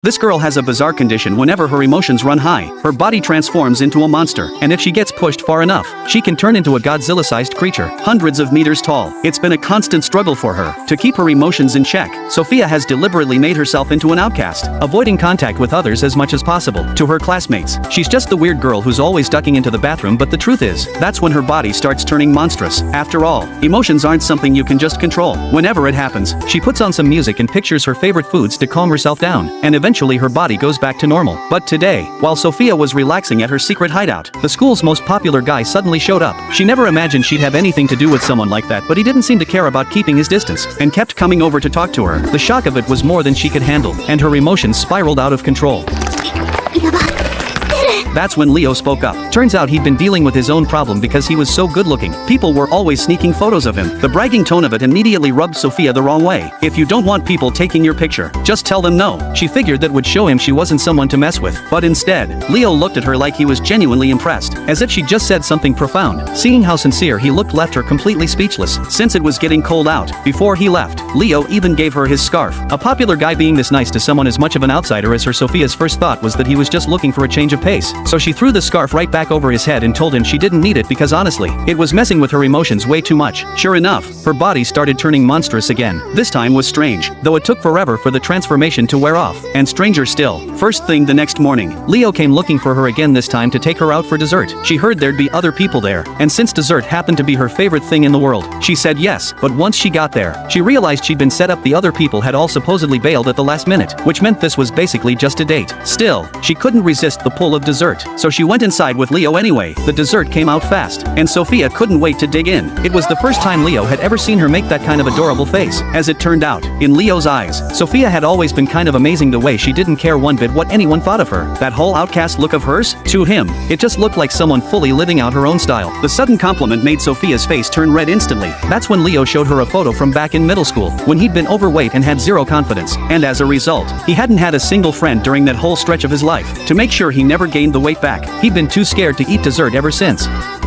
This girl has a bizarre condition. Whenever her emotions run high, her body transforms into a monster, and if she gets pushed far enough, she can turn into a Godzilla-sized creature, hundreds of meters tall. It's been a constant struggle for her to keep her emotions in check. Sophia has deliberately made herself into an outcast, avoiding contact with others as much as possible. To her classmates, she's just the weird girl who's always ducking into the bathroom, but the truth is, that's when her body starts turning monstrous. After all, emotions aren't something you can just control. Whenever it happens, she puts on some music and pictures her favorite foods to calm herself down, and eventually her body goes back to normal. But today, while Sophia was relaxing at her secret hideout, the school's most popular guy suddenly showed up. She never imagined she'd have anything to do with someone like that, but he didn't seem to care about keeping his distance, and kept coming over to talk to her. The shock of it was more than she could handle, and her emotions spiraled out of control. That's when Leo spoke up. Turns out he'd been dealing with his own problem because he was so good looking. People were always sneaking photos of him. The bragging tone of it immediately rubbed Sophia the wrong way. If you don't want people taking your picture, just tell them no. She figured that would show him she wasn't someone to mess with. But instead, Leo looked at her like he was genuinely impressed, as if she'd just said something profound. Seeing how sincere he looked left her completely speechless. Since it was getting cold out, before he left, Leo even gave her his scarf. A popular guy being this nice to someone as much of an outsider as her, Sophia's first thought was that he was just looking for a change of pace. So she threw the scarf right back over his head and told him she didn't need it because honestly, it was messing with her emotions way too much. Sure enough, her body started turning monstrous again. This time was strange, though it took forever for the transformation to wear off. And stranger still, first thing the next morning, Leo came looking for her again, this time to take her out for dessert. She heard there'd be other people there, and since dessert happened to be her favorite thing in the world, she said yes. But once she got there, she realized she'd been set up. The other people had all supposedly bailed at the last minute, which meant this was basically just a date. Still, she couldn't resist the pull of dessert, so she went inside with Leo anyway. The dessert came out fast, and Sophia couldn't wait to dig in. It was the first time Leo had ever seen her make that kind of adorable face. As it turned out, in Leo's eyes, Sophia had always been kind of amazing. The way she didn't care one bit what anyone thought of her. That whole outcast look of hers, to him, it just looked like someone fully living out her own style. The sudden compliment made Sophia's face turn red instantly. That's when Leo showed her a photo from back in middle school, when he'd been overweight and had zero confidence, and as a result, he hadn't had a single friend during that whole stretch of his life. To make sure he never gained the weight back, he'd been too scared to eat dessert ever since.